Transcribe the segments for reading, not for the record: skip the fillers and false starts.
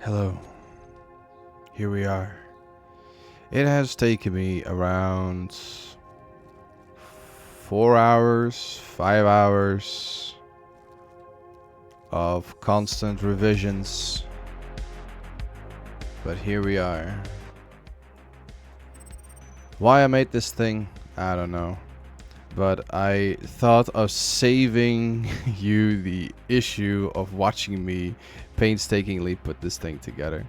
Hello. Here we are. It has taken me around 4 hours, 5 hours of constant revisions. But here we are. Why I made this thing, I don't know. But I thought of saving you the issue of watching me painstakingly put this thing together.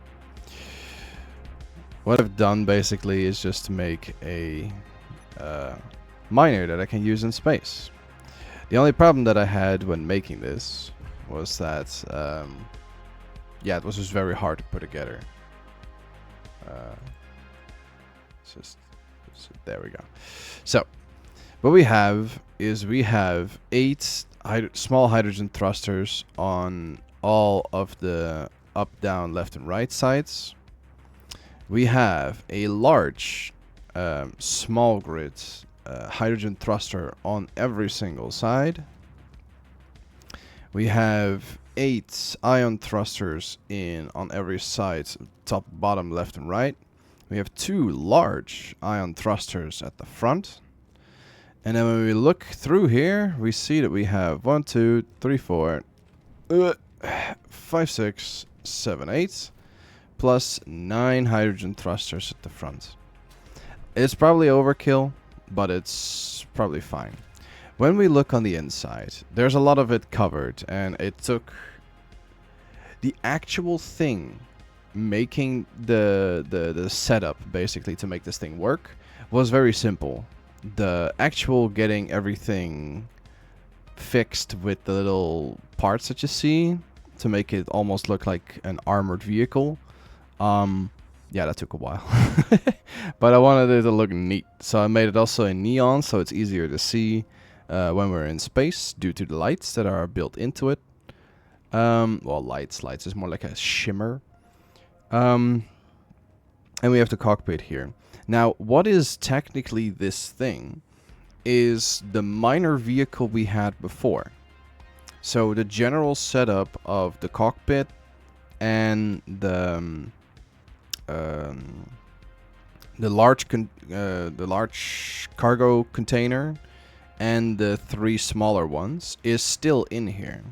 What I've done basically is just to make a miner that I can use in space. The only problem that I had when making this was that, yeah, it was just very hard to put together. There we go. So, what we have is we have 8 small hydrogen thrusters on all of the up, down, left, and right sides. We have a large small grid hydrogen thruster on every single side. We have 8 ion thrusters on every side, top, bottom, left, and right. We have 2 large ion thrusters at the front. And then when we look through here, we see that we have 1, 2, 3, 4, 5, 6, 7, 8, plus 9 hydrogen thrusters at the front. It's probably overkill, but it's probably fine. When we look on the inside, there's a lot of it covered, and it took the actual thing making the setup basically to make this thing work was very simple. The actual getting everything fixed with the little parts that you see to make it almost look like an armored vehicle, yeah, that took a while. But I wanted it to look neat, so I made it also in neon so it's easier to see when we're in space due to the lights that are built into it. Well, lights is more like a shimmer. And we have the cockpit here. Now, what is technically this thing is the minor vehicle we had before. So the general setup of the cockpit and the large cargo container and the 3 smaller ones is still in here.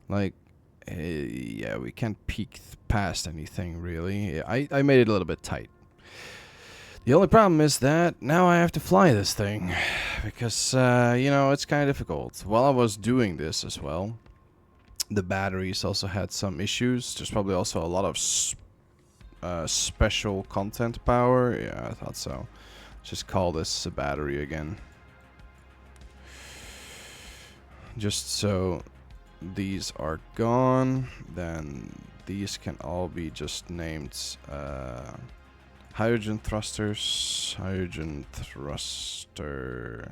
Like, yeah, we can't peek past anything really. I made it a little bit tight. The only problem is that now I have to fly this thing because, you know, it's kind of difficult. While I was doing this as well, the batteries also had some issues. There's probably also a lot of special content power. Yeah, I thought so. Just call this a battery again. Just so these are gone, then these can all be just named hydrogen thrusters, hydrogen thruster.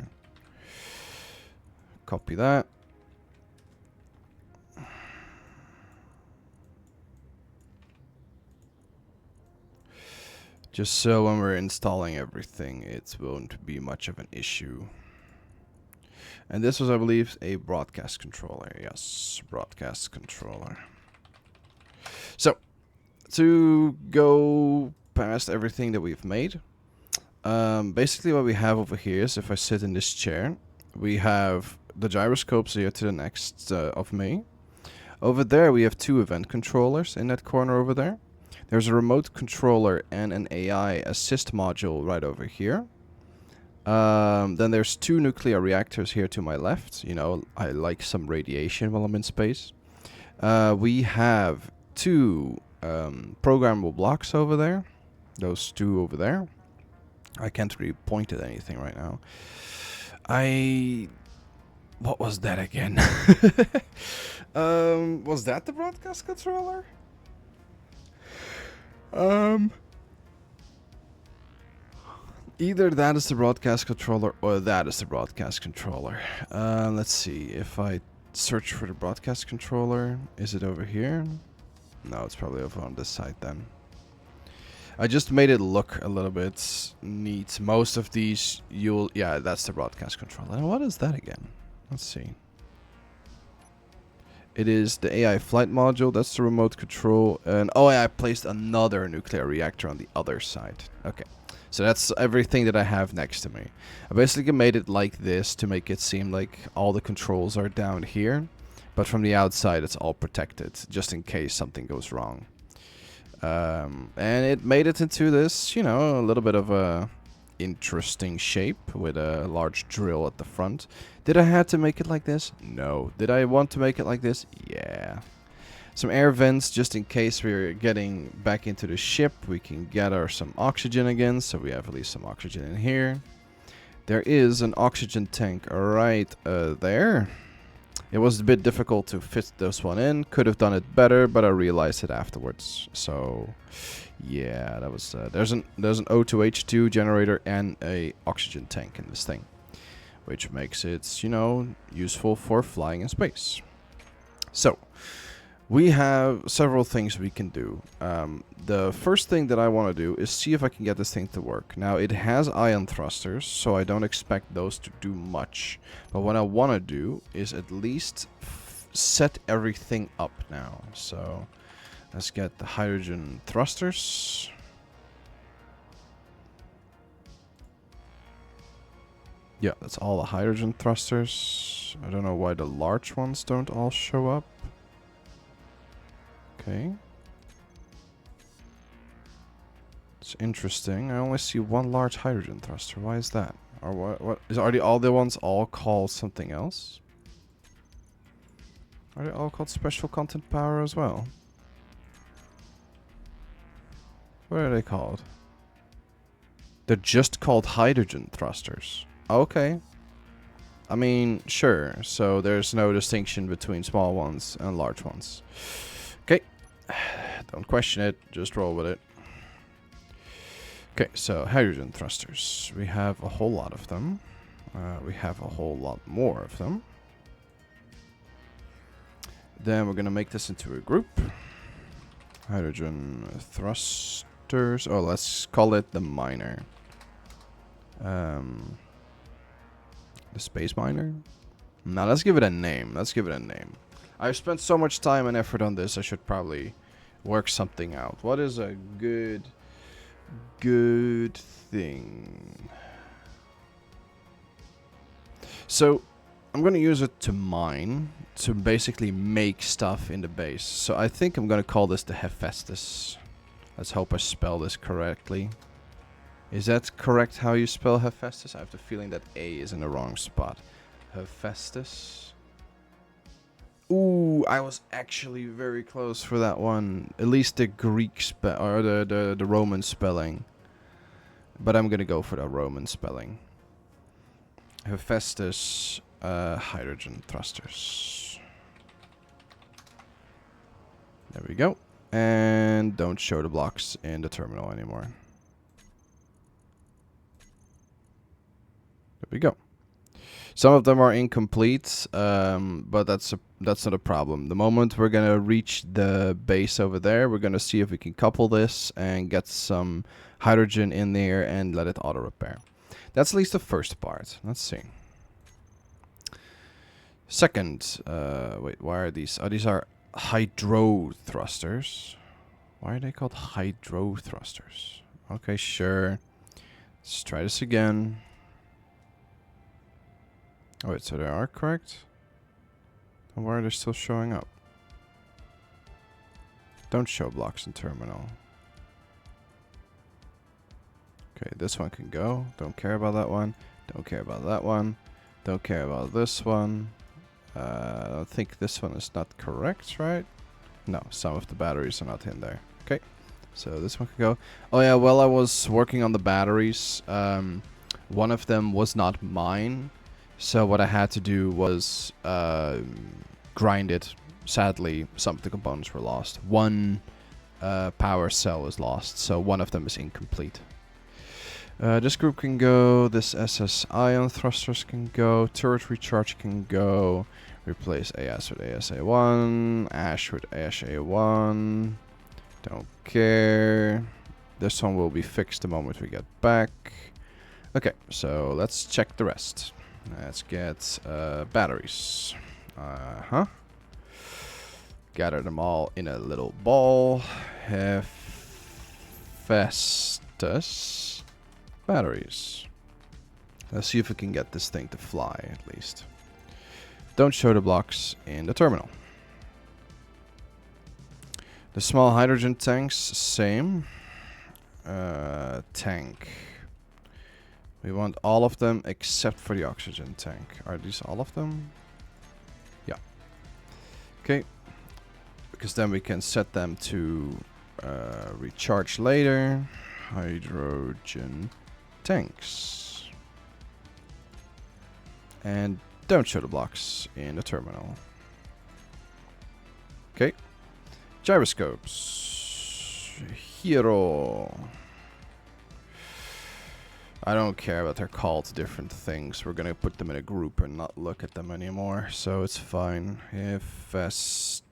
Copy that. Just so when we're installing everything, it won't be much of an issue. And this was, I believe, a broadcast controller. Yes, broadcast controller. So, to go past everything that we've made, basically what we have over here is, if I sit in this chair, we have the gyroscopes here to the next of me. Over there we have 2 event controllers in that corner over there. There's a remote controller and an AI assist module right over here. Then there's 2 nuclear reactors here to my left. You know, I like some radiation while I'm in space. We have 2 programmable blocks over there. Those 2 over there. I can't really point at anything right now. What was that again? Was that the broadcast controller? Either that is the broadcast controller or that is the broadcast controller. Let's see. If I search for the broadcast controller, is it over here? No, it's probably over on this side then. I just made it look a little bit neat. Most of these, yeah, that's the broadcast controller. And what is that again? Let's see. It is the AI flight module. That's the remote control. And oh yeah, I placed another nuclear reactor on the other side. Okay. So that's everything that I have next to me. I basically made it like this to make it seem like all the controls are down here. But from the outside, it's all protected, just in case something goes wrong. And it made it into this, you know, a little bit of a interesting shape with a large drill at the front. Did I have to make it like this? No. Did I want to make it like this? Yeah. Some air vents just in case we're getting back into the ship. We can gather some oxygen again, so we have at least some oxygen in here. There is an oxygen tank right there. It was a bit difficult to fit this one in. Could have done it better, but I realized it afterwards. So, yeah, that was there's an O2H2 generator and a oxygen tank in this thing, which makes it, you know, useful for flying in space. So, we have several things we can do. The first thing that I want to do is see if I can get this thing to work. Now, it has ion thrusters, so I don't expect those to do much. But what I want to do is at least set everything up now. So, let's get the hydrogen thrusters. Yeah, that's all the hydrogen thrusters. I don't know why the large ones don't all show up. Okay. It's interesting. I only see one large hydrogen thruster. Why is that? Or what are all the ones all called something else? Are they all called special content power as well? What are they called? They're just called hydrogen thrusters. Okay. I mean, sure. So there's no distinction between small ones and large ones. Okay. Don't question it. Just roll with it. Okay, so hydrogen thrusters. We have a whole lot of them. We have a whole lot more of them. Then we're going to make this into a group. Hydrogen thrusters. Oh, let's call it the miner. The space miner? Now, let's give it a name. Let's give it a name. I've spent so much time and effort on this, I should probably work something out. What is a good thing? So, I'm going to use it to mine, to basically make stuff in the base. So I think I'm going to call this the Hephaestus. Let's hope I spell this correctly. Is that correct how you spell Hephaestus? I have the feeling that A is in the wrong spot. Hephaestus. Ooh, I was actually very close for that one. At least the Greek spell, or the Roman spelling. But I'm going to go for the Roman spelling. Hephaestus. Hydrogen thrusters. There we go. And don't show the blocks in the terminal anymore. There we go. Some of them are incomplete, but that's not a problem. The moment we're gonna reach the base over there, we're gonna see if we can couple this and get some hydrogen in there and let it auto repair. That's at least the first part. Let's see. Second, wait, why are these? Oh, these are hydro thrusters. Why are they called hydro thrusters? Okay, sure. Let's try this again. Oh, wait, so they are correct? And why are they still showing up? Don't show blocks in terminal. Okay, this one can go. Don't care about that one. Don't care about that one. Don't care about this one. I think this one is not correct, right? No, some of the batteries are not in there. Okay, so this one can go. Oh yeah, while I was working on the batteries, one of them was not mine. So what I had to do was grind it. Sadly, some of the components were lost. One power cell is lost, so one of them is incomplete. This group can go, this SS ion thrusters can go, turret recharge can go, replace AS with ASA1, Ash with ASA1, don't care. This one will be fixed the moment we get back. Okay, so let's check the rest. Let's get batteries. gather them all in a little ball. Hephaestus batteries. Let's see if we can get this thing to fly at least. Don't show the blocks in the terminal. The small hydrogen tanks, same. Tank. We want all of them except for the oxygen tank. Are these all of them? Yeah. Okay. Because then we can set them to recharge later. Hydrogen tanks. And don't show the blocks in the terminal. Okay. Gyroscopes. Hero. I don't care that they're called different things. We're gonna put them in a group and not look at them anymore, so it's fine. Hephaestus.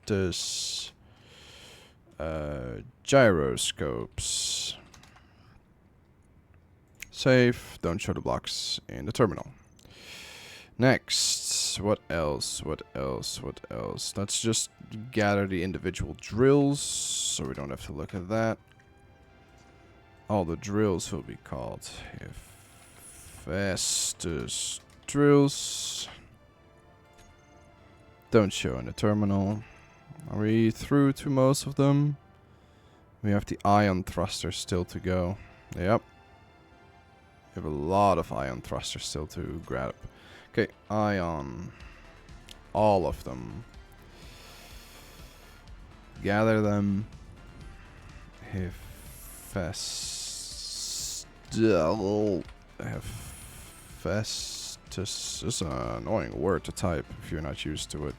Gyroscopes. Save. Don't show the blocks in the terminal. Next, what else? What else? What else? Let's just gather the individual drills, so we don't have to look at that. All the drills will be called Hephaestus drills. Don't show in the terminal. Are we through to most of them? We have the ion thruster still to go. Yep. We have a lot of ion thrusters still to grab. Okay, ion. All of them. Gather them. Hephaestus is an annoying word to type if you're not used to it.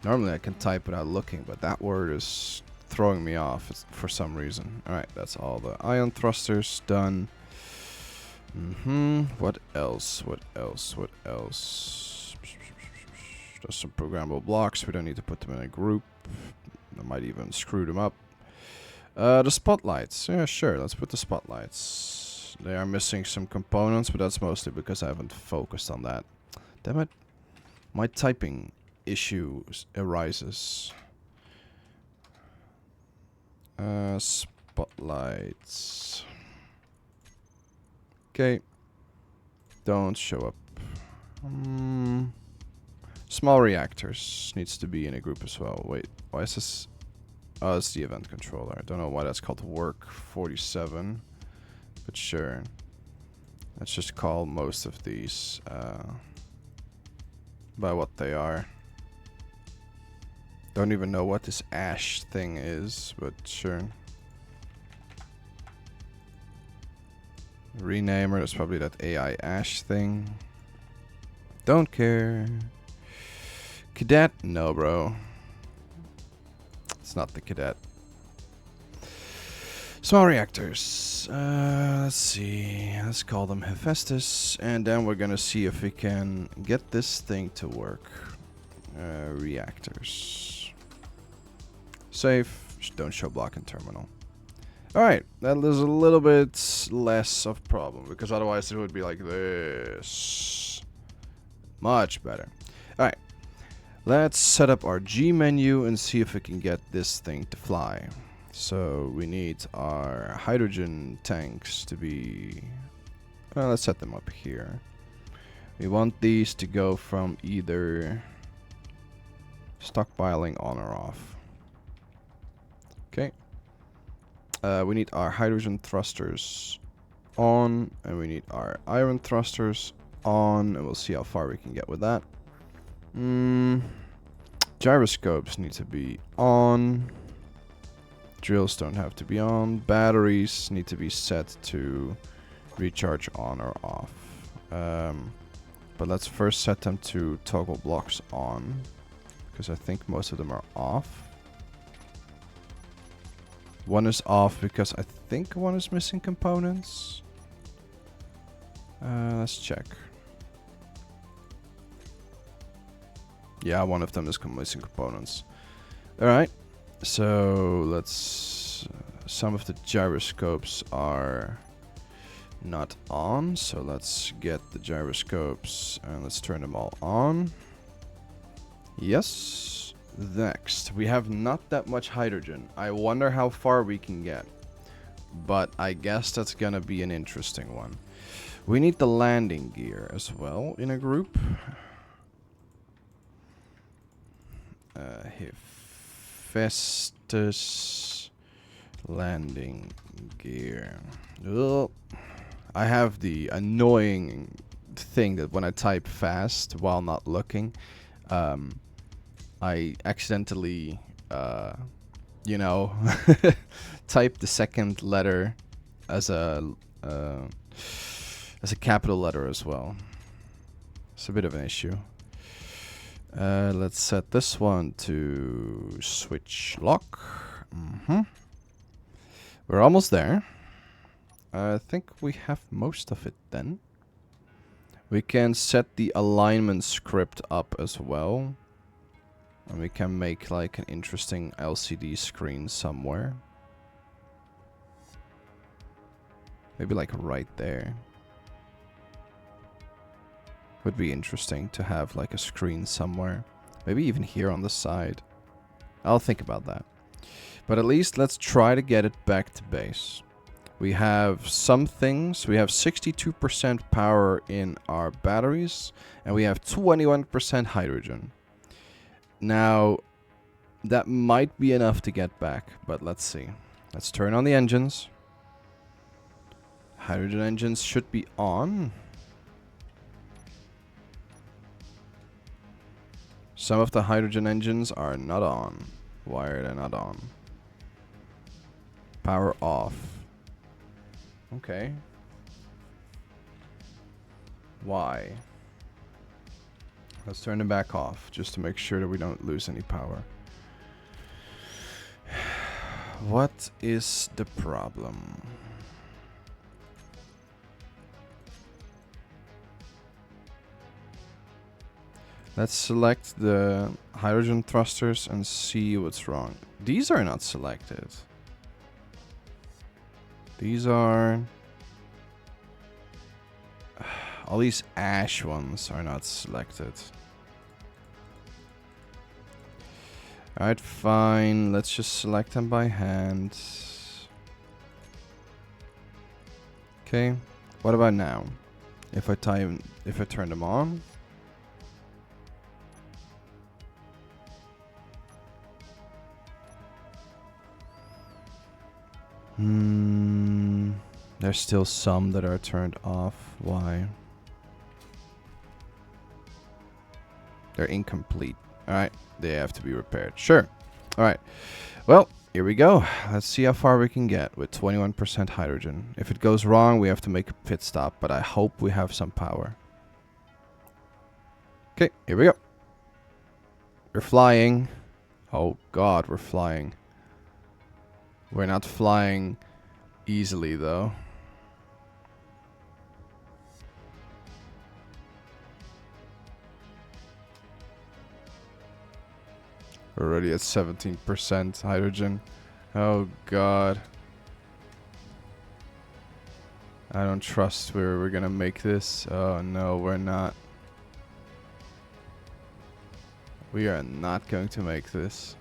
Normally I can type without looking, but that word is throwing me off for some reason. Alright, that's all the ion thrusters done. What else? What else? What else? Just some programmable blocks. We don't need to put them in a group. I might even screw them up. The spotlights. Yeah, sure. Let's put the spotlights. They are missing some components, but that's mostly because I haven't focused on that. Damn it. My typing issue arises. Spotlights. Okay. Don't show up. Small reactors needs to be in a group as well. Wait, why is this? Oh, it's the event controller. I don't know why that's called work 47. But sure. Let's just call most of these by what they are. Don't even know what this ash thing is, but sure. Renamer, that's probably that AI ash thing. Don't care. Cadet? No, bro. It's not the cadet. Small reactors. Let's see. Let's call them Hephaestus. And then we're gonna see if we can get this thing to work. Reactors. Save. Don't show block in terminal. Alright, that is a little bit less of a problem, because otherwise it would be like this. Much better. Alright, let's set up our G menu and see if we can get this thing to fly. So we need our hydrogen tanks to be... Well, let's set them up here. We want these to go from either stockpiling on or off. Okay. We need our hydrogen thrusters on, and we need our iron thrusters on, and we'll see how far we can get with that. Gyroscopes need to be on. Drills don't have to be on. Batteries need to be set to recharge on or off. But let's first set them to toggle blocks on, because I think most of them are off. One is off because I think one is missing components. Let's check. Yeah, one of them is missing components. Alright, so let's... some of the gyroscopes are not on, so let's get the gyroscopes and let's turn them all on. Yes. Next, we have not that much hydrogen. I wonder how far we can get. But I guess that's gonna be an interesting one. We need the landing gear as well in a group. Hephaestus landing gear. Ugh. I have the annoying thing that when I type fast while not looking, I accidentally, you know, type the second letter as a capital letter as well. It's a bit of an issue. Let's set this one to switch lock. We're almost there. I think we have most of it then. We can set the alignment script up as well. And we can make like an interesting LCD screen somewhere. Maybe like right there. Would be interesting to have like a screen somewhere. Maybe even here on the side. I'll think about that. But at least let's try to get it back to base. We have some things. We have 62% power in our batteries. And we have 21% hydrogen. Now, that might be enough to get back. But let's see. Let's turn on the engines. Hydrogen engines should be on. Some of the hydrogen engines are not on. Why are they not on? Power off. Okay. Why? Let's turn them back off just to make sure that we don't lose any power. What is the problem? Let's select the hydrogen thrusters and see what's wrong. These are not selected. These are... all these ash ones are not selected. Alright, fine. Let's just select them by hand. Okay. What about now? If I turn them on. There's still some that are turned off. Why? They're incomplete. Alright, they have to be repaired. Sure. Alright. Well, here we go. Let's see how far we can get with 21% hydrogen. If it goes wrong, we have to make a pit stop, but I hope we have some power. Okay, here we go. We're flying. Oh god, we're flying. We're not flying easily, though. We're already at 17% hydrogen. Oh, God. I don't trust we're gonna make this. Oh, no, we're not. We are not going to make this.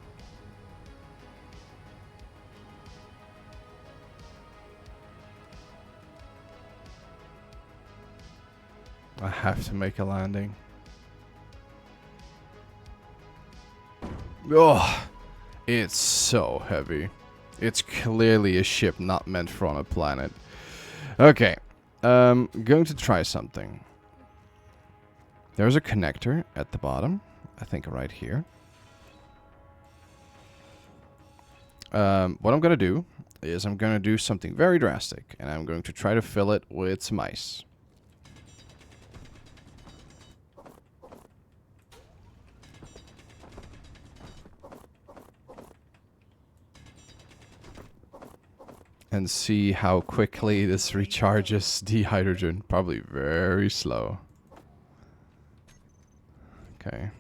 I have to make a landing. Oh, it's so heavy. It's clearly a ship not meant for on a planet. Okay, going to try something. There's a connector at the bottom. I think right here. What I'm going to do is I'm going to do something very drastic. And I'm going to try to fill it with some ice. And see how quickly this recharges the hydrogen. Probably very slow. Okay.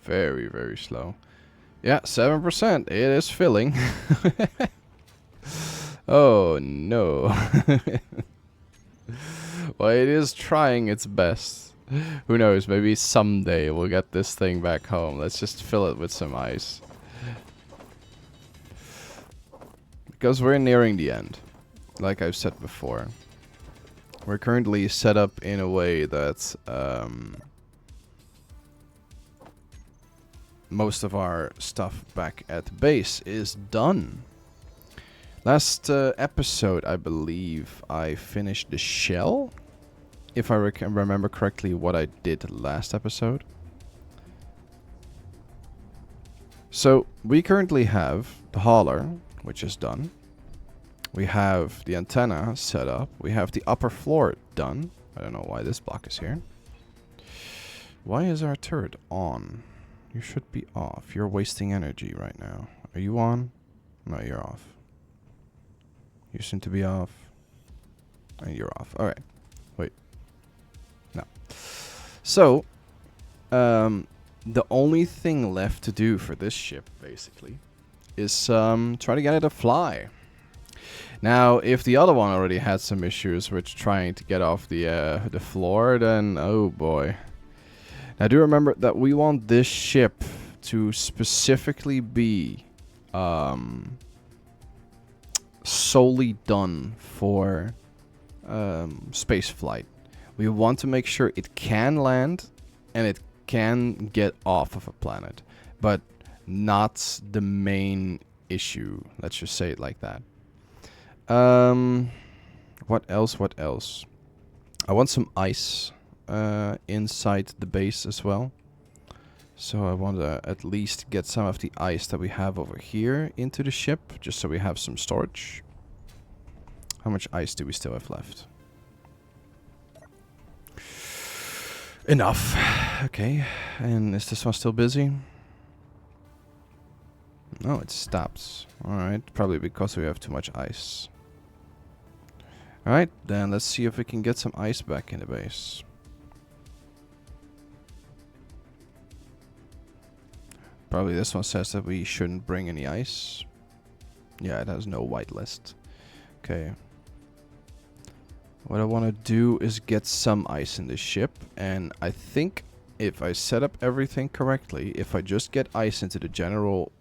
Very, very slow. Yeah, 7%. It is filling. Oh, no. Well, it is trying its best. Who knows, maybe someday we'll get this thing back home. Let's just fill it with some ice. Because we're nearing the end. Like I've said before. We're currently set up in a way that most of our stuff back at the base is done. Last episode, I believe, I finished the shell. If I remember correctly what I did last episode. So, we currently have the hauler, which is done. We have the antenna set up. We have the upper floor done. I don't know why this block is here. Why is our turret on? You should be off. You're wasting energy right now. Are you on? No, you're off. You seem to be off. And you're off. Alright. Wait. No. So, the only thing left to do for this ship, basically, is try to get it to fly. Now, if the other one already had some issues with trying to get off the floor, then oh boy. Now, do remember that we want this ship to specifically be solely done for space flight. We want to make sure it can land and it can get off of a planet, but not the main issue. Let's just say it like that. What else? What else? I want some ice inside the base as well. So I want to at least get some of the ice that we have over here into the ship, just so we have some storage. How much ice do we still have left? Enough. Okay. And is this one still busy? No, it stops. Alright, probably because we have too much ice. Alright, then let's see if we can get some ice back in the base. Probably this one says that we shouldn't bring any ice. Yeah, it has no whitelist. Okay. What I want to do is get some ice in the ship. And I think if I set up everything correctly, if I just get ice into the general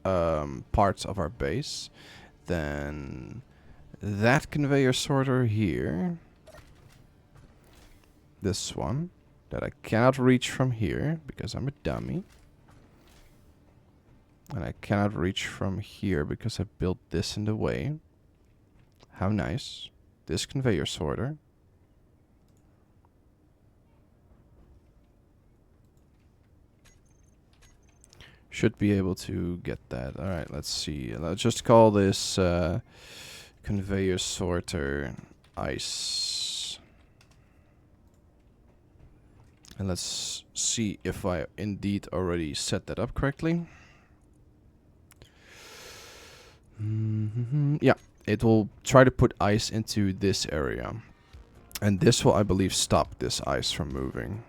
parts of our base, then that conveyor sorter here, this one, that I cannot reach from here because I'm a dummy, and I cannot reach from here because I built this in the way. How nice. This conveyor sorter. Should be able to get that. Alright, let's see. Let's just call this conveyor sorter ice. And let's see if I indeed already set that up correctly. Yeah, it will try to put ice into this area. And this will, I believe, stop this ice from moving.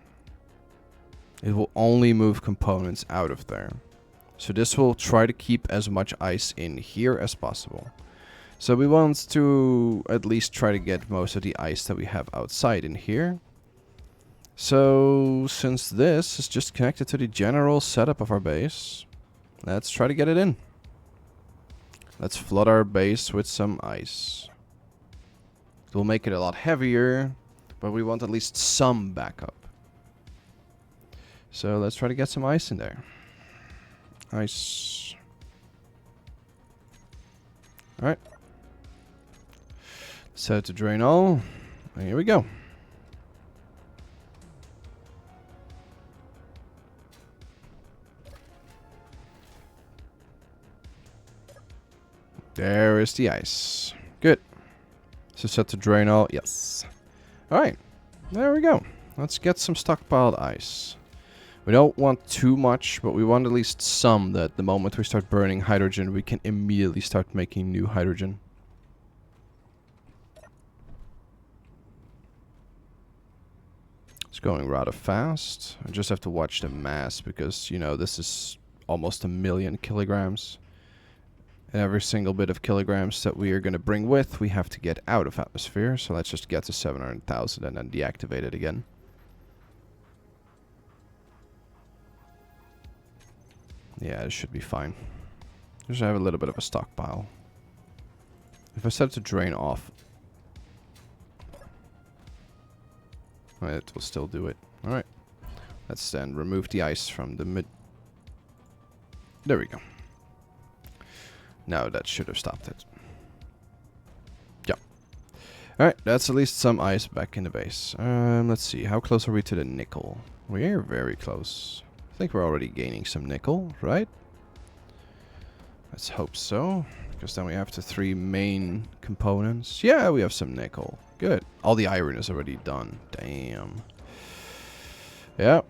It will only move components out of there. So this will try to keep as much ice in here as possible. So we want to at least try to get most of the ice that we have outside in here. So since this is just connected to the general setup of our base, let's try to get it in. Let's flood our base with some ice. It will make it a lot heavier, but we want at least some backup. So let's try to get some ice in there. Ice. Alright. Set it to drain all. And here we go. There is the ice. Good. So set to drain all. Yes. Alright. There we go. Let's get some stockpiled ice. We don't want too much, but we want at least some, that the moment we start burning hydrogen, we can immediately start making new hydrogen. going rather fast. I just have to watch the mass because, you know, this is almost 1,000,000 kilograms. And every single bit of kilograms that we are going to bring with, we have to get out of atmosphere. So let's just get to 700,000 and then deactivate it again. Yeah, it should be fine. Just have a little bit of a stockpile. If I set it to drain off, it will still do it. Alright. Let's then remove the ice from the mid. There we go. Now that should have stopped it. Yeah. Alright, that's at least some ice back in the base. Let's see. How close are we to the nickel? We're very close. I think we're already gaining some nickel, right? Let's hope so. Because then we have the 3 main components. Yeah, we have some nickel. Good. All the iron is already done. Damn. Yeah.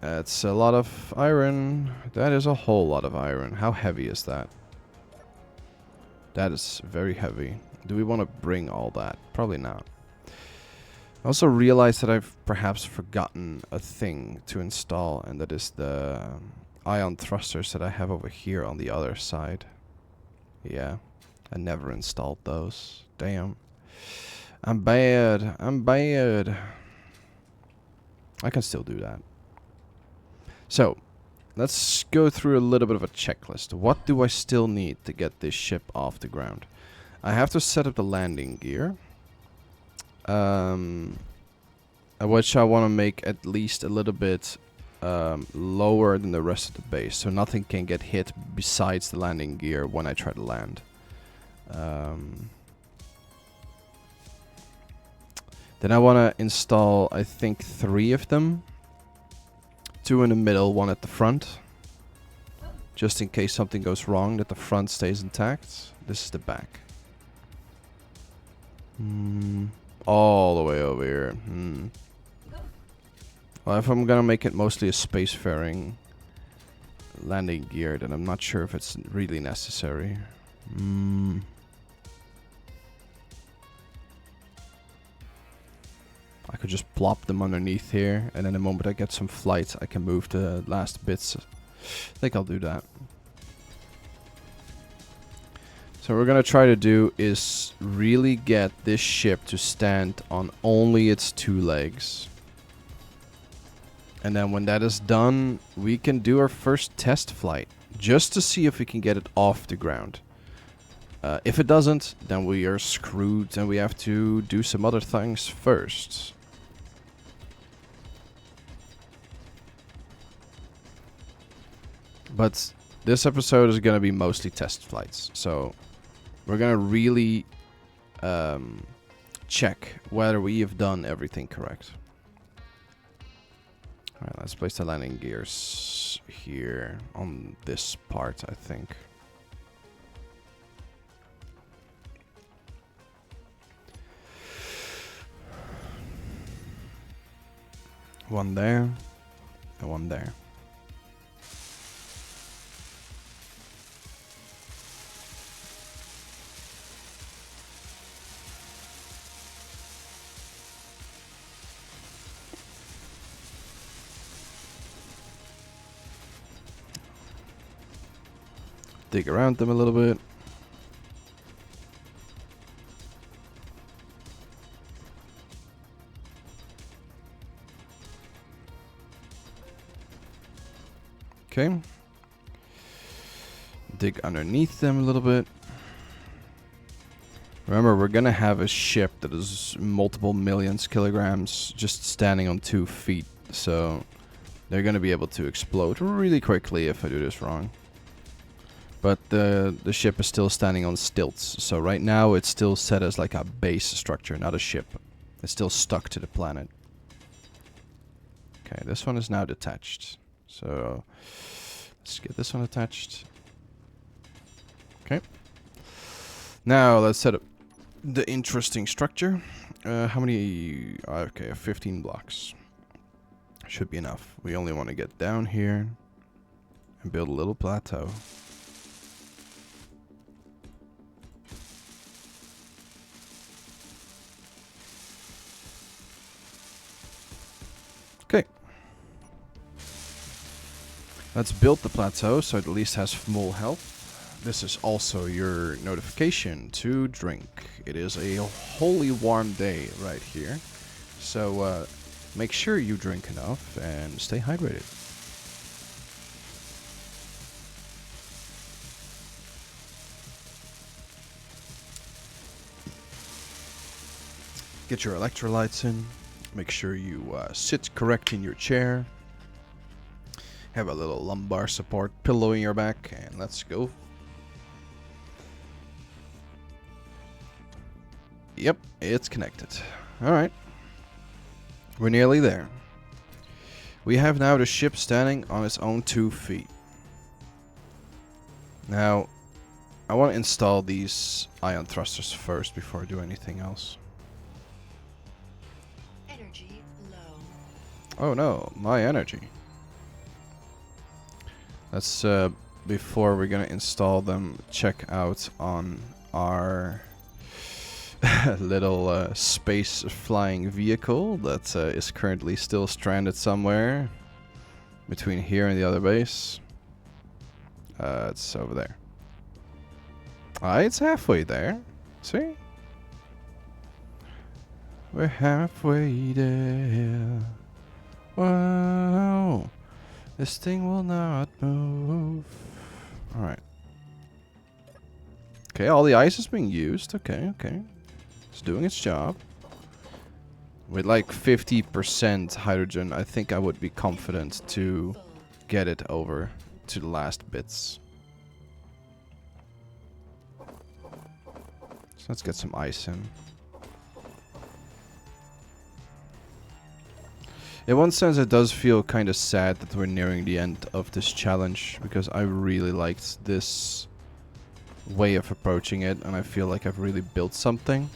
That's a lot of iron. That is a whole lot of iron. How heavy is that? That is very heavy. Do we want to bring all that? Probably not. I also realized that I've perhaps forgotten a thing to install, and that is the ion thrusters that I have over here on the other side. Yeah, I never installed those. Damn. I'm bad. I'm bad. I can still do that. So, let's go through a little bit of a checklist. What do I still need to get this ship off the ground? I have to set up the landing gear. Which I want to make at least a little bit lower than the rest of the base, so nothing can get hit besides the landing gear when I try to land. Then I want to install, I think, 3 of them. 2 in the middle, 1 at the front. Just in case something goes wrong, that the front stays intact. This is the back. All the way over here. Well, if I'm gonna make it mostly a spacefaring landing gear, then I'm not sure if it's really necessary. I could just plop them underneath here, and then the moment I get some flight, I can move the last bits. I think I'll do that. So what we're gonna try to do is really get this ship to stand on only its 2 legs. And then when that is done, we can do our first test flight, just to see if we can get it off the ground. If it doesn't, then we are screwed and we have to do some other things first. But this episode is going to be mostly test flights, so we're going to really check whether we have done everything correct. Alright, let's place the landing gears here on this part, I think. One there, and one there. Dig around them a little bit. Okay. Dig underneath them a little bit. Remember, we're gonna have a ship that is multiple millions kilograms just standing on 2 feet, so they're gonna be able to explode really quickly if I do this wrong. But the ship is still standing on stilts, so right now it's still set as like a base structure, not a ship. It's still stuck to the planet. Okay, this one is now detached. So let's get this one attached. Okay. Now let's set up the interesting structure. How many? Okay, 15 blocks. Should be enough. We only want to get down here and build a little plateau. Let's build the plateau so it at least has full health. This is also your notification to drink. It is a wholly warm day right here. So make sure you drink enough and stay hydrated. Get your electrolytes in. Make sure you sit correct in your chair. Have a little lumbar support pillow in your back, and let's go. Yep, it's connected. Alright. We're nearly there. We have now the ship standing on its own 2 feet. Now, I want to install these ion thrusters first before I do anything else. Energy low. Oh no, my energy. Let's, before we're gonna install them, check out on our little space flying vehicle that is currently still stranded somewhere between here and the other base. It's over there. It's halfway there. See? We're halfway there. Wow. This thing will not move. Alright. Okay, all the ice is being used. Okay, okay. It's doing its job. With like 50% hydrogen, I think I would be confident to get it over to the last bits. So let's get some ice in. In one sense, it does feel kind of sad that we're nearing the end of this challenge, because I really liked this way of approaching it, and I feel like I've really built something.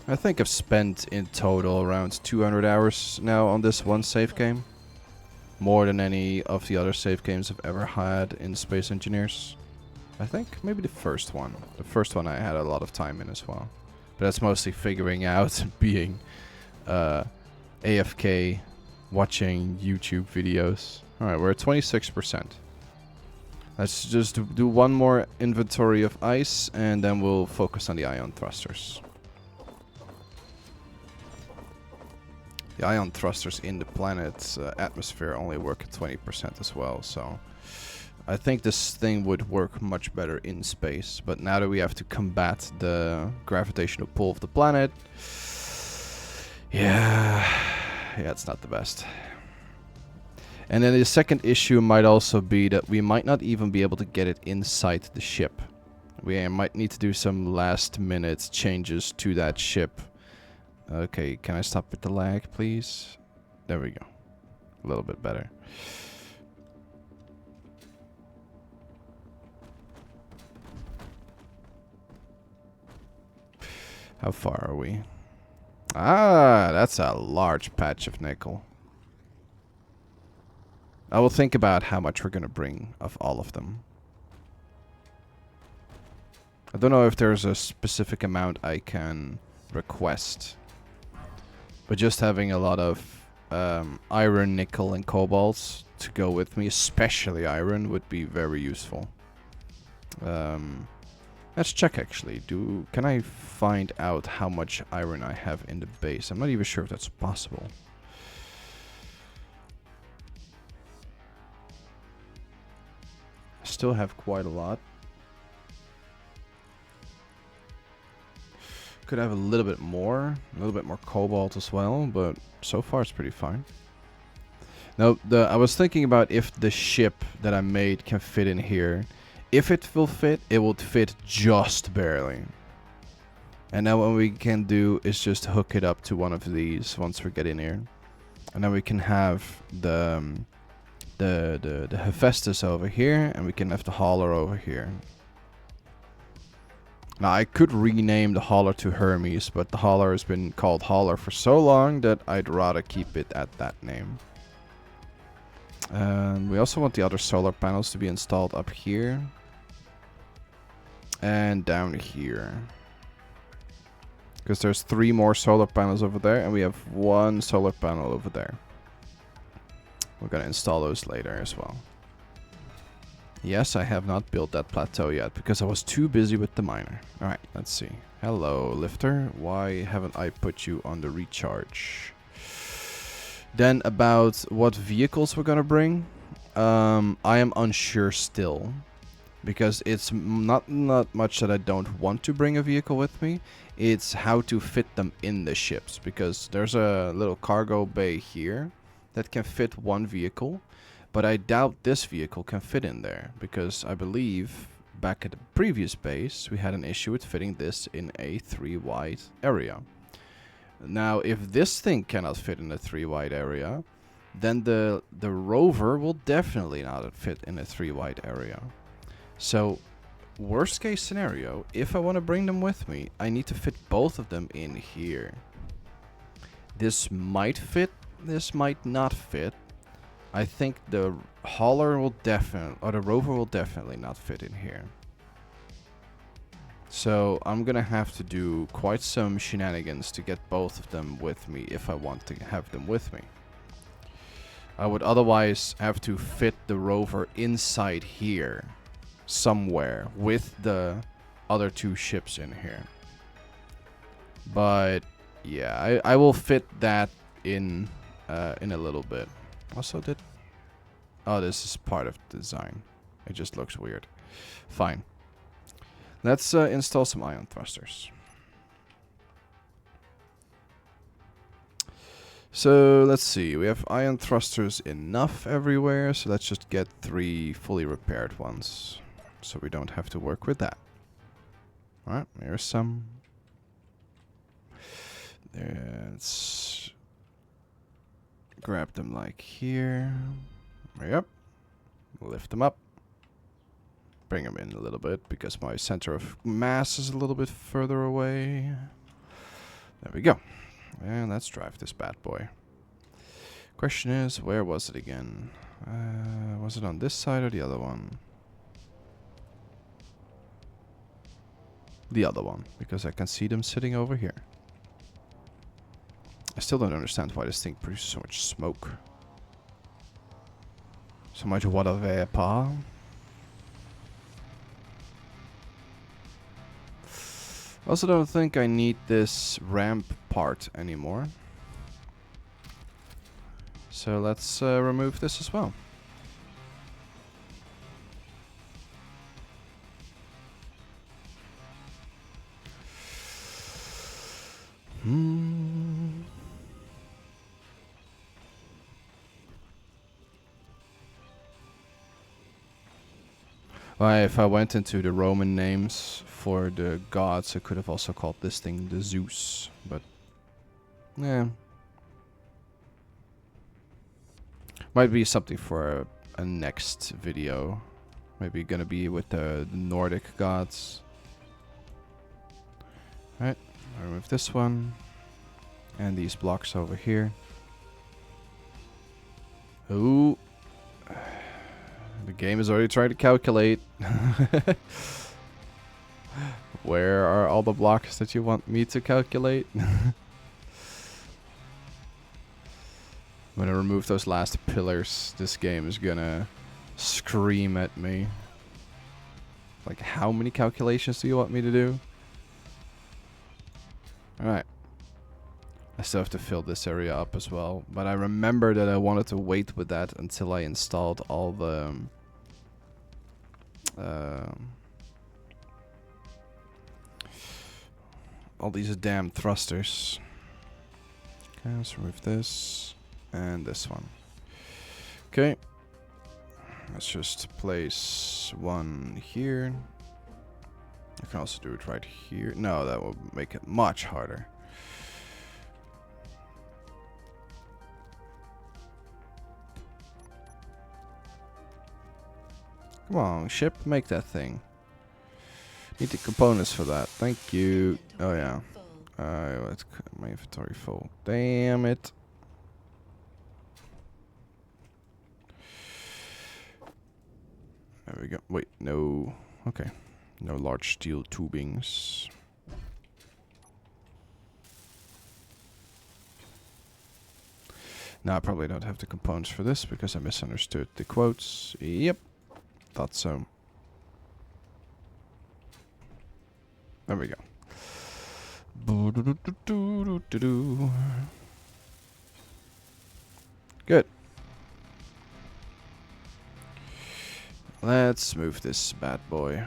I think I've spent in total around 200 hours now on this one save game. More than any of the other save games I've ever had in Space Engineers. I think maybe the first one. The first one I had a lot of time in as well. But that's mostly figuring out and being AFK, watching YouTube videos. Alright, we're at 26%. Let's just do one more inventory of ice, and then we'll focus on the ion thrusters. The ion thrusters in the planet's atmosphere only work at 20% as well, so I think this thing would work much better in space. But now that we have to combat the gravitational pull of the planet, yeah, it's not the best. And then the second issue might also be that we might not even be able to get it inside the ship. We might need to do some last minute changes to that ship. Okay, can I stop with the lag, please? There we go. A little bit better. How far are we? Ah, that's a large patch of nickel. I will think about how much we're going to bring of all of them. I don't know if there's a specific amount I can request. But just having a lot of iron, nickel, and cobalt to go with me, especially iron, would be very useful. Let's check actually. Can I find out how much iron I have in the base? I'm not even sure if that's possible. I still have quite a lot. Could have a little bit more cobalt as well, but so far it's pretty fine. Now, I was thinking about if the ship that I made can fit in here. If it will fit, it will fit just barely. And now what we can do is just hook it up to one of these once we get in here. And then we can have the Hephaestus over here, and we can have the hauler over here. Now, I could rename the hauler to Hermes, but the hauler has been called hauler for so long that I'd rather keep it at that name. And we also want the other solar panels to be installed up here. And down here. Because there's 3 more solar panels over there, and we have 1 solar panel over there. We're gonna install those later as well. Yes, I have not built that plateau yet because I was too busy with the miner. Alright, let's see. Hello, lifter. Why haven't I put you on the recharge? Then about what vehicles we're gonna bring. I am unsure still. Because it's not much that I don't want to bring a vehicle with me. It's how to fit them in the ships. Because there's a little cargo bay here that can fit one vehicle. But I doubt this vehicle can fit in there. Because I believe back at the previous base we had an issue with fitting this in a 3 wide area. Now if this thing cannot fit in a 3 wide area, then the rover will definitely not fit in a 3 wide area. So, worst case scenario, if I want to bring them with me, I need to fit both of them in here. This might fit, this might not fit. I think the hauler will definitely, or the rover will definitely not fit in here. So, I'm gonna have to do quite some shenanigans to get both of them with me if I want to have them with me. I would otherwise have to fit the rover inside here. Somewhere with the other 2 ships in here. But yeah, I will fit that in a little bit. Also oh, this is part of the design. It just looks weird. Fine. Let's install some ion thrusters. So let's see, we have ion thrusters enough everywhere, so let's just get 3 fully repaired ones. So we don't have to work with that. Alright, here's some. Let's grab them like here. Yep. Lift them up. Bring them in a little bit because my center of mass is a little bit further away. There we go. And let's drive this bad boy. Question is, where was it again? Was it on this side or the other one? The other one, because I can see them sitting over here. I still don't understand why this thing produces so much smoke. So much water vapor. I also don't think I need this ramp part anymore. So let's remove this as well. Well, if I went into the Roman names for the gods, I could have also called this thing the Zeus, but yeah. Might be something for a next video. Maybe gonna be with the Nordic gods. Alright, I'll remove this one. And these blocks over here. Ooh. The game is already trying to calculate. Where are all the blocks that you want me to calculate? When I remove those last pillars, this game is gonna scream at me. Like, how many calculations do you want me to do? Alright. I still have to fill this area up as well. But I remember that I wanted to wait with that until I installed all the... all these damn thrusters. Okay, let's remove this. And this one. Okay. Let's just place one here. I can also do it right here. No, that will make it much harder. Come on, ship, make that thing. Need the components for that. Thank you. Oh yeah. Let's cut my inventory full. Damn it. There we go. Wait, no. Okay. No large steel tubings. Now I probably don't have the components for this because I misunderstood the quotes. Yep. Thought so. There we go. Good. Let's move this bad boy.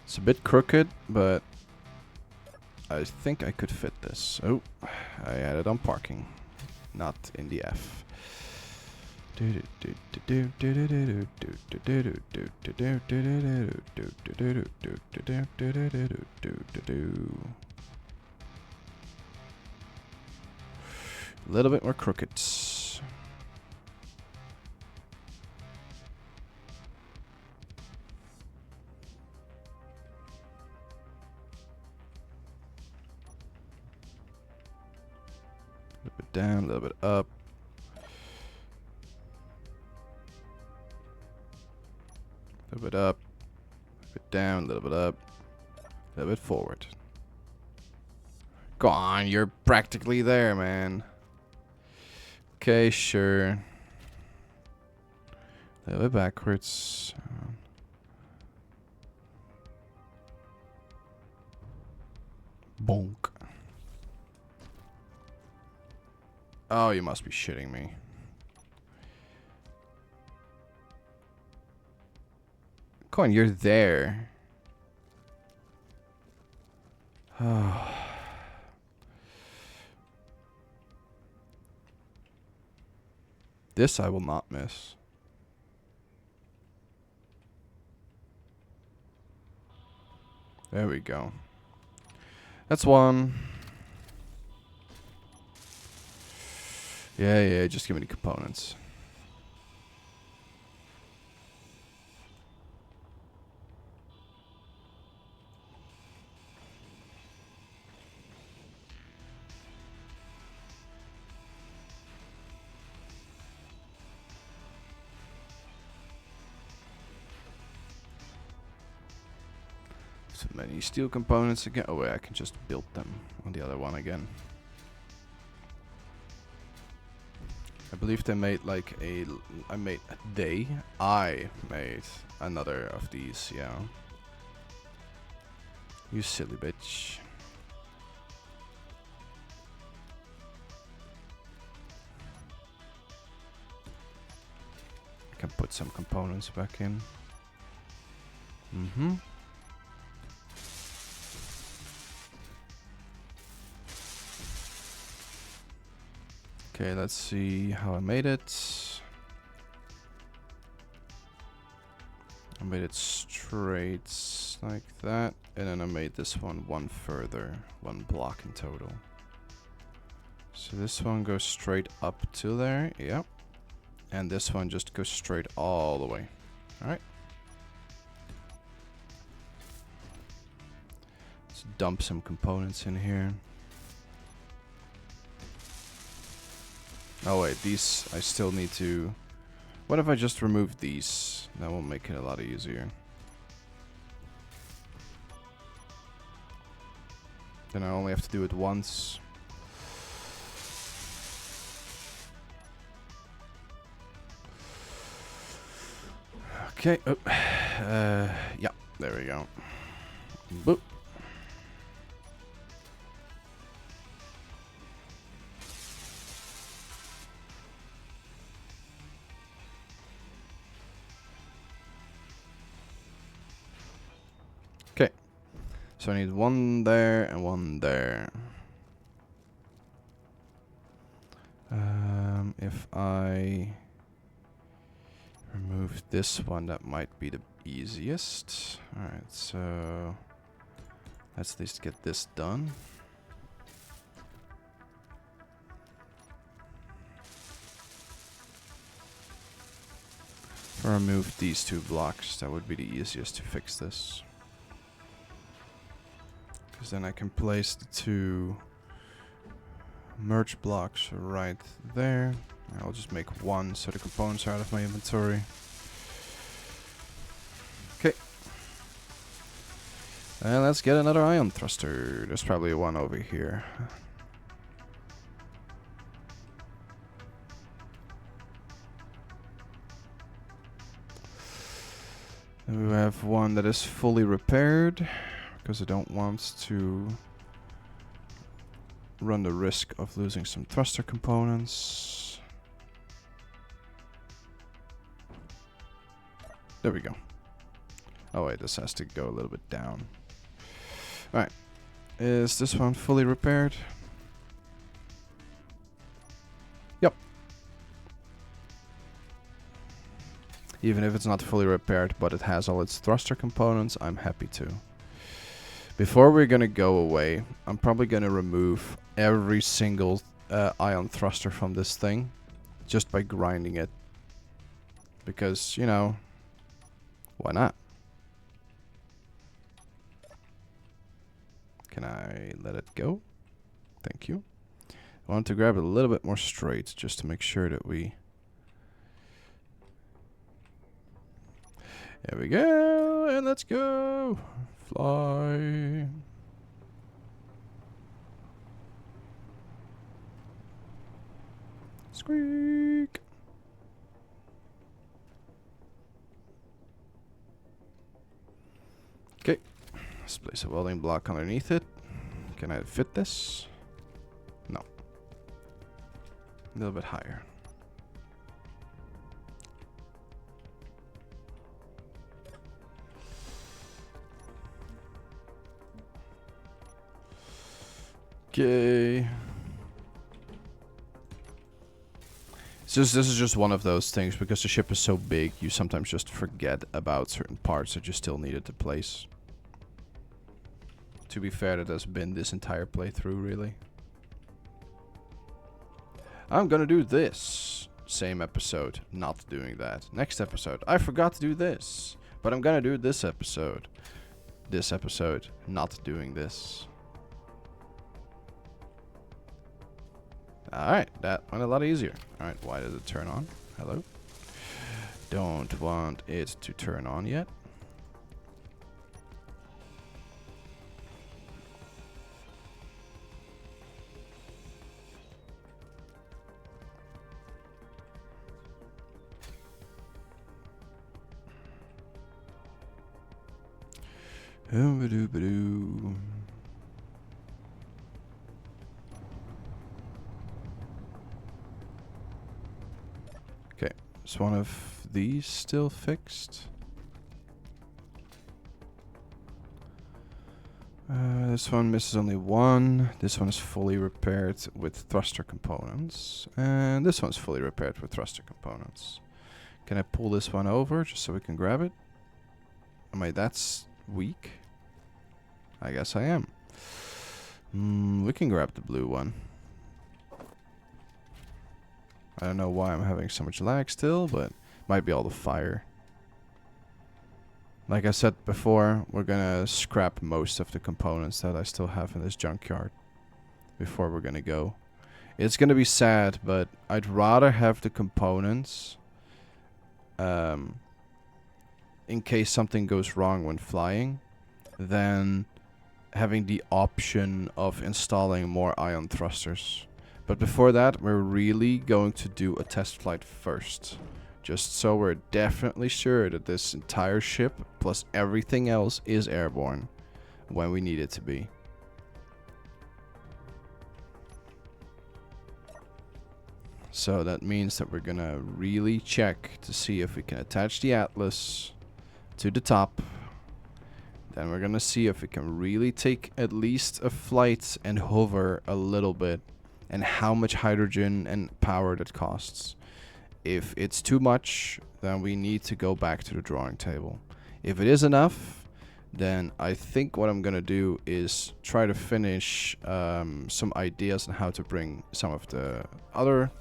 It's a bit crooked, but I think I could fit this. Oh, I had it on parking, not in the F. A little bit more crooked. A little bit down, a little bit up. A little bit up, a little bit down, a little bit up, a little bit forward. Go on, you're practically there, man. Okay, sure. A little bit backwards. Bonk. Oh, you must be shitting me. Come on, you're there. Oh. This I will not miss. There we go. That's one. Yeah, just give me the components. So many steel components again. Oh wait, I can just build them on the other one again. I believe they made like a... I made another of these, yeah. You silly bitch. I can put some components back in. Mm-hmm. Okay, let's see how I made it. I made it straight like that, and then I made this one further, 1 block in total. So this one goes straight up to there, yep. And this one just goes straight all the way. Alright. Let's dump some components in here. Oh wait, these I still need to... What if I just remove these? That will make it a lot easier. Then I only have to do it once. Okay, oh. Yeah, there we go. Boop. Okay, so I need 1 there and 1 there. If I remove this one, that might be the easiest. Alright, so let's at least get this done. If I remove these 2 blocks, that would be the easiest to fix this. Because then I can place the 2 merge blocks right there. I'll just make 1 so the components are out of my inventory. Okay. And let's get another ion thruster. There's probably one over here. Then we have one that is fully repaired, because I don't want to run the risk of losing some thruster components. There we go. Oh wait, this has to go a little bit down. Alright. Is this one fully repaired? Yep. Even if it's not fully repaired, but it has all its thruster components, I'm happy to. Before we're gonna go away, I'm probably gonna remove every single ion thruster from this thing, just by grinding it. Because, you know, why not? Can I let it go? Thank you. I want to grab it a little bit more straight, just to make sure that we... There we go, and let's go! Fly! Squeak! Okay, let's place a welding block underneath it. Can I fit this? No. A little bit higher. Okay. This is just one of those things, because the ship is so big, you sometimes just forget about certain parts that you still needed to place. To be fair, that has been this entire playthrough, really. I'm gonna do this. Same episode, not doing that. Next episode, I forgot to do this, but I'm gonna do this episode. This episode, not doing this. Alright, that went a lot easier. Alright, why did it turn on? Hello? Don't want it to turn on yet. Ba-doo-ba-doo. Okay, is one of these still fixed? This one misses only one. This one is fully repaired with thruster components. And this one's fully repaired with thruster components. Can I pull this one over just so we can grab it? Am I that weak? I guess I am. We can grab the blue one. I don't know why I'm having so much lag still, but might be all the fire. Like I said before, we're gonna scrap most of the components that I still have in this junkyard before we're gonna go. It's gonna be sad, but I'd rather have the components in case something goes wrong when flying than having the option of installing more ion thrusters. But before that, we're really going to do a test flight first. Just so we're definitely sure that this entire ship, plus everything else, is airborne when we need it to be. So that means that we're gonna really check to see if we can attach the Atlas to the top. Then we're gonna see if we can really take at least a flight and hover a little bit, and how much hydrogen and power that costs. If it's too much, then we need to go back to the drawing table. If it is enough, then I think what I'm gonna do is try to finish some ideas on how to bring some of the other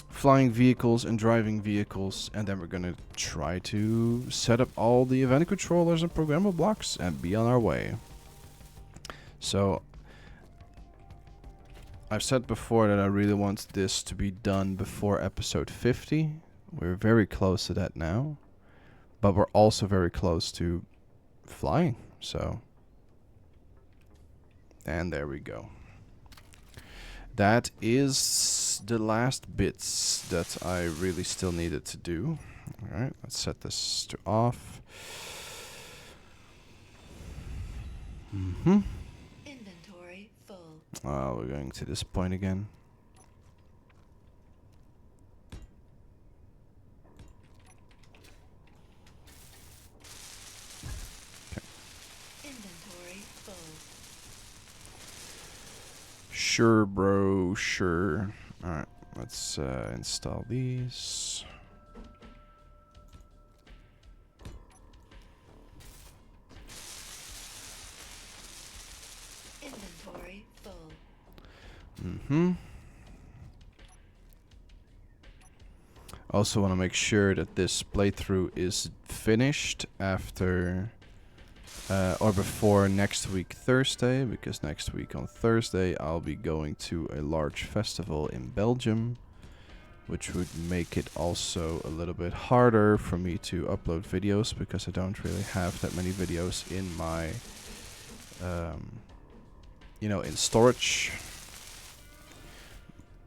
flying vehicles and driving vehicles, and then we're gonna try to set up all the event controllers and programmable blocks and be on our way. So I've said before that I really want this to be done before episode 50. We're very close to that now, but we're also very close to flying, so. And there we go. That is was the last bits that I really still needed to do. Alright, let's set this to off. Inventory full. We're going to this point again. Inventory full. Sure, bro, sure. Alright, let's install these. Inventory full. Also want to make sure that this playthrough is finished after or before next week Thursday, because next week on Thursday I'll be going to a large festival in Belgium, which would make it also a little bit harder for me to upload videos, because I don't really have that many videos in my in storage,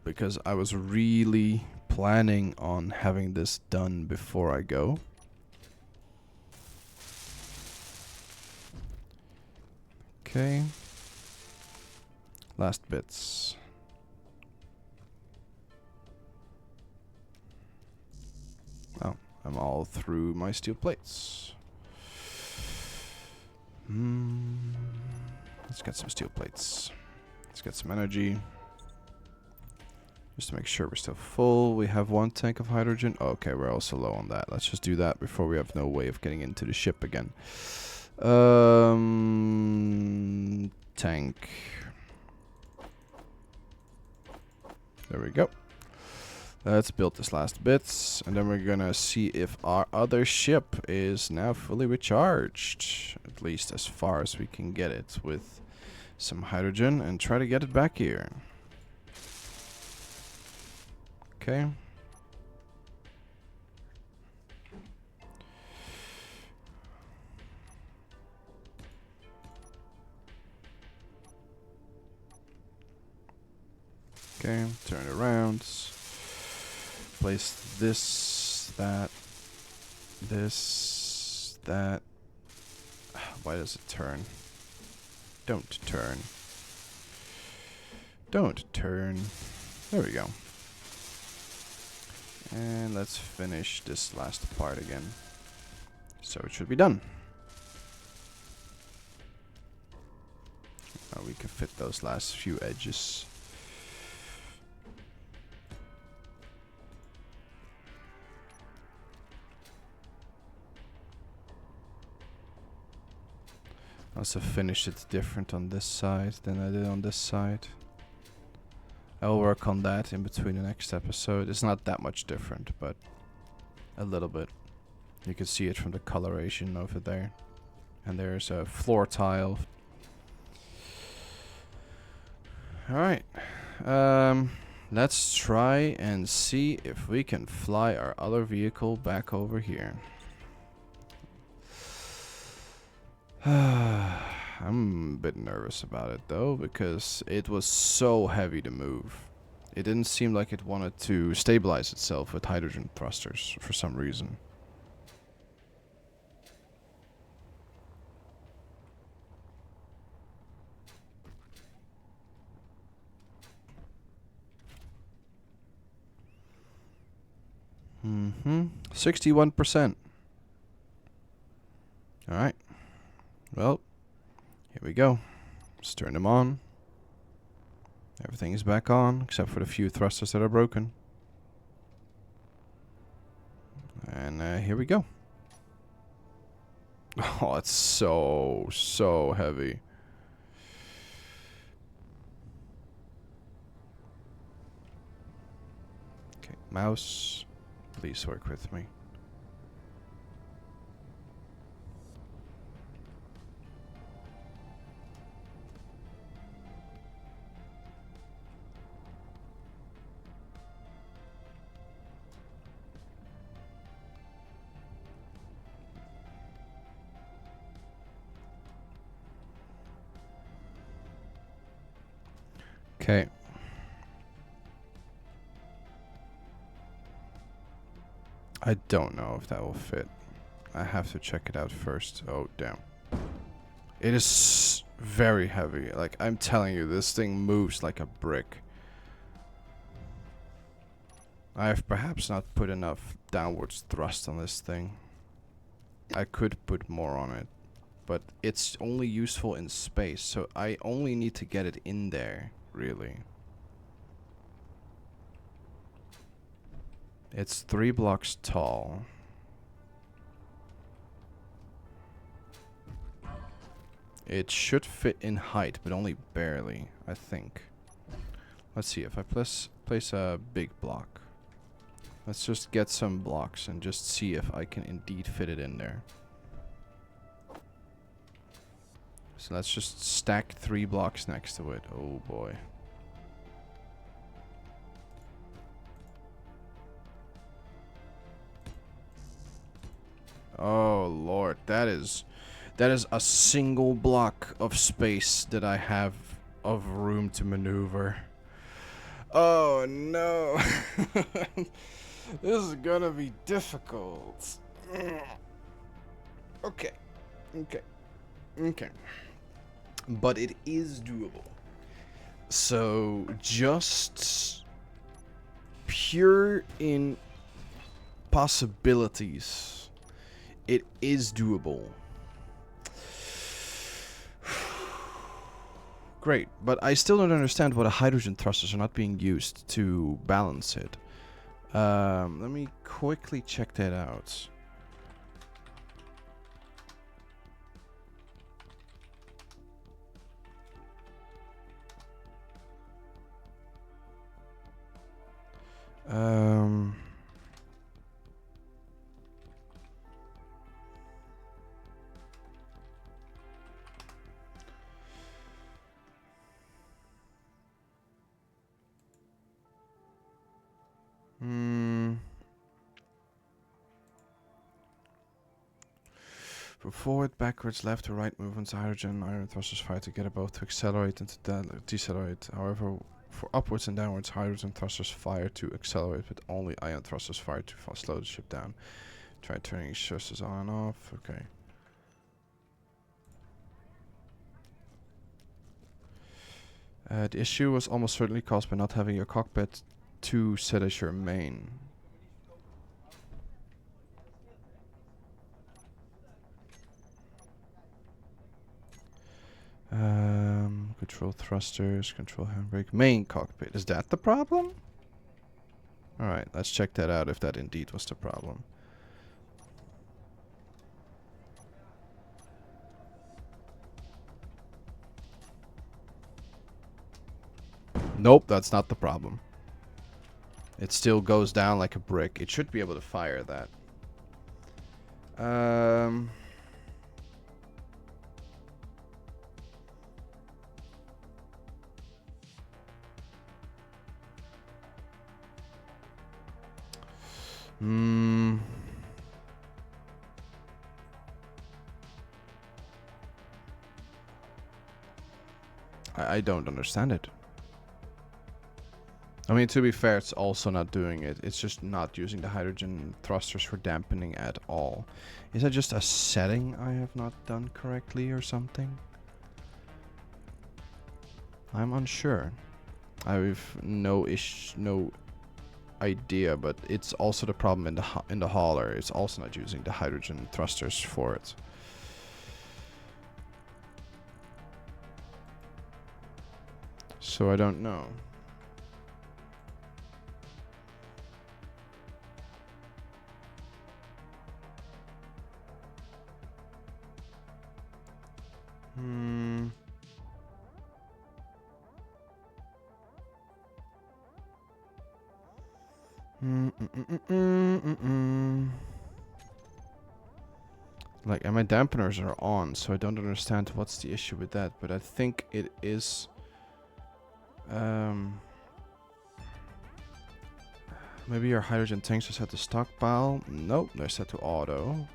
because I was really planning on having this done before I go. Okay. Last bits. Oh, I'm all through my steel plates. Let's get some steel plates. Let's get some energy. Just to make sure we're still full. We have 1 tank of hydrogen. Okay, we're also low on that. Let's just do that before we have no way of getting into the ship again. Tank. There we go. Let's build this last bits, and then we're gonna see if our other ship is now fully recharged. At least as far as we can get it with some hydrogen, and try to get it back here. Okay. Okay, turn it around. Place this, that, this, that. Why does it turn? Don't turn. Don't turn. There we go. And let's finish this last part again. So it should be done. Now we can fit those last few edges. Also finished it different on this side than I did on this side. I'll work on that in between the next episode. It's not that much different, but a little bit. You can see it from the coloration over there. And there's a floor tile. Alright. Let's try and see if we can fly our other vehicle back over here. I'm a bit nervous about it though, because it was so heavy to move. It didn't seem like it wanted to stabilize itself with hydrogen thrusters for some reason. Mm-hmm. 61%. Alright. Well, here we go. Let's turn them on. Everything is back on, except for the few thrusters that are broken. And here we go. Oh, it's so heavy. Okay, mouse, please work with me. Okay. I don't know if that will fit. I have to check it out first. Oh, damn. It is very heavy. Like, I'm telling you, this thing moves like a brick. I have perhaps not put enough downwards thrust on this thing. I could put more on it, but it's only useful in space, so I only need to get it in there, really. It's 3 blocks tall. It should fit in height, but only barely, I think. Let's see if I place a big block. Let's just get some blocks and just see if I can indeed fit it in there. So let's just stack 3 blocks next to it. Oh boy. Oh lord, that is a single block of space that I have of room to maneuver. Oh no. This is gonna be difficult. Okay. But it is doable. So just pure in possibilities, it is doable. Great, but I still don't understand why the hydrogen thrusters are not being used to balance it. Let me quickly check that out. For forward, backwards, left to right movements, hydrogen and iron thrusters fire together both to accelerate and to decelerate. However, for upwards and downwards, hydrogen thrusters fire to accelerate, but only ion thrusters fire to slow the ship down. Try turning thrusters on and off. Okay. The issue was almost certainly caused by not having your cockpit 2 set as your main. Control thrusters, control handbrake, main cockpit. Is that the problem? Alright, let's check that out if that indeed was the problem. Nope, that's not the problem. It still goes down like a brick. It should be able to fire that. I don't understand it. I mean, to be fair, it's also not doing it. It's just not using the hydrogen thrusters for dampening at all. Is that just a setting I have not done correctly or something? I'm unsure. I have no idea, but it's also the problem in the hauler. It's also not using the hydrogen thrusters for it. So I don't know. Like, and my dampeners are on, so I don't understand what's the issue with that, but I think it is maybe your hydrogen tanks are set to stockpile. Nope, they're set to auto.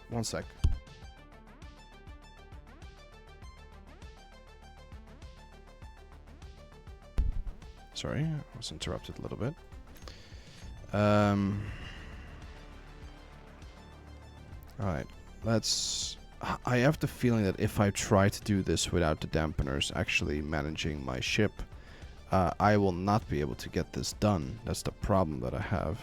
One sec. Sorry, I was interrupted a little bit. Alright, let's... I have the feeling that if I try to do this without the dampeners actually managing my ship, I will not be able to get this done. That's the problem that I have.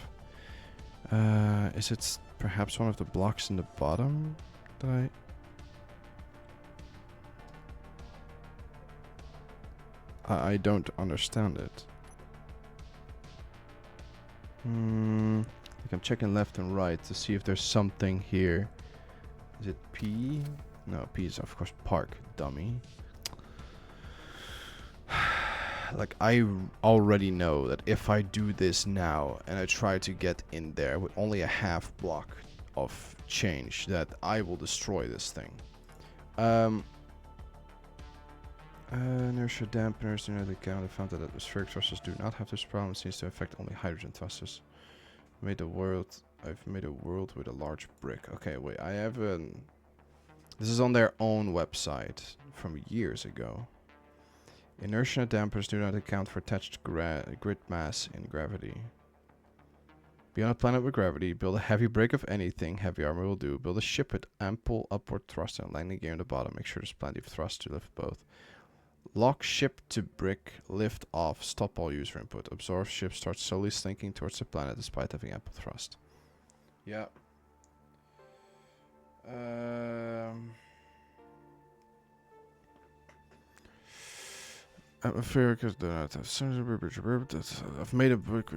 Is it perhaps one of the blocks in the bottom that I don't understand it. Like I'm checking left and right to see if there's something here. Is it P? No, P is of course park, dummy. Like I already know that if I do this now and I try to get in there with only a half block of change, that I will destroy this thing. Inertia dampeners do not account. I found that atmospheric thrusters do not have this problem. It seems to affect only hydrogen thrusters. I've made a world with a large brick. Okay, wait. I have an... This is on their own website from years ago. Inertia dampers do not account for attached grid mass in gravity. Be on a planet with gravity. Build a heavy brick of anything. Heavy armor will do. Build a ship with ample upward thrust and landing gear on the bottom. Make sure there's plenty of thrust to lift both. Lock ship to brick. Lift off. Stop all user input. Absorb ship. Start slowly slinking towards the planet despite having ample thrust. Yeah. Atmospheric is that I've made a brick.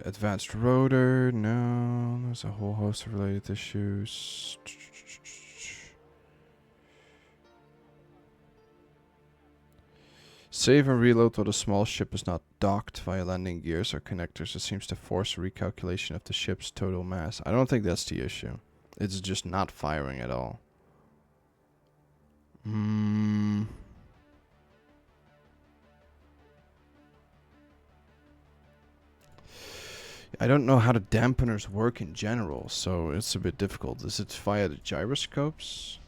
Advanced rotor, no. There's a whole host of related issues. Save and reload while the small ship is not docked via landing gears or connectors. It seems to force a recalculation of the ship's total mass. I don't think that's the issue. It's just not firing at all. I don't know how the dampeners work in general, so it's a bit difficult. Is it via the gyroscopes?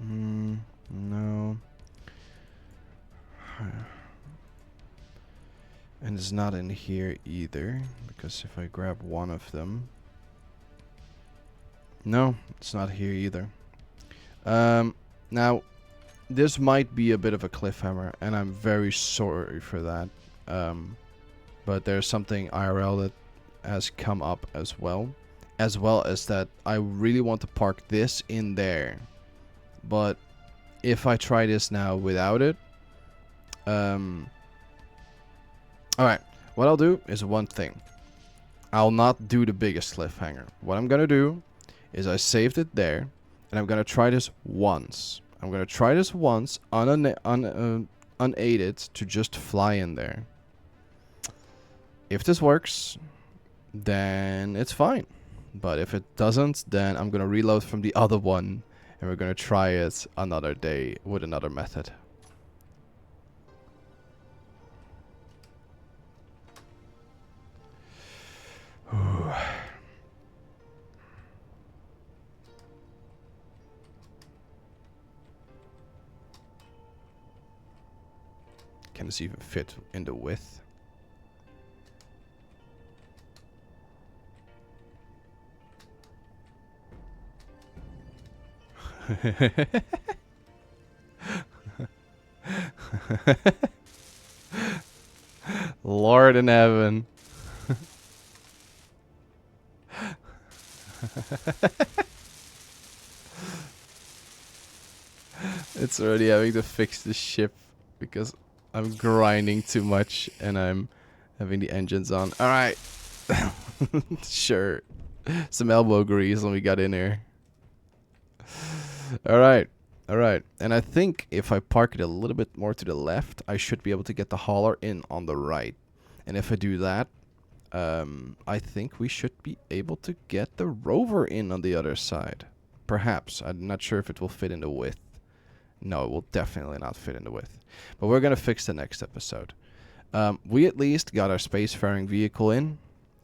No. And it's not in here either, because if I grab one of them... No, it's not here either. Now... This might be a bit of a cliffhanger, and I'm very sorry for that. But there's something IRL that has come up as well as that I really want to park this in there. But if I try this now without it, alright, what I'll do is one thing. I'll not do the biggest cliffhanger. What I'm gonna do is I saved it there, and I'm gonna try this once. I'm going to try this once, unaided, to just fly in there. If this works, then it's fine. But if it doesn't, then I'm going to reload from the other one, and we're going to try it another day with another method. Can this even fit in the width? Lord in heaven. It's already having to fix the ship because I'm grinding too much and I'm having the engines on. Alright. Sure. Some elbow grease when we got in here. Alright. Alright. And I think if I park it a little bit more to the left, I should be able to get the hauler in on the right. And if I do that, I think we should be able to get the rover in on the other side. Perhaps. I'm not sure if it will fit in the width. No, it will definitely not fit in the width. But we're going to fix the next episode. We at least got our spacefaring vehicle in.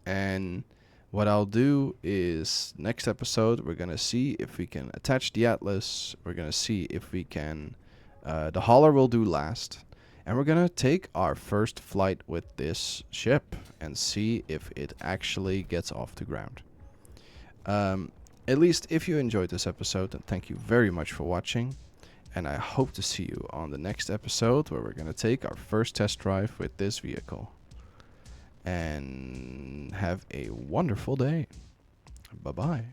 And what I'll do is next episode, we're going to see if we can attach the Atlas. We're going to see if we can... the hauler will do last. And we're going to take our first flight with this ship and see if it actually gets off the ground. At least if you enjoyed this episode, then thank you very much for watching. And I hope to see you on the next episode where we're going to take our first test drive with this vehicle. And have a wonderful day. Bye-bye.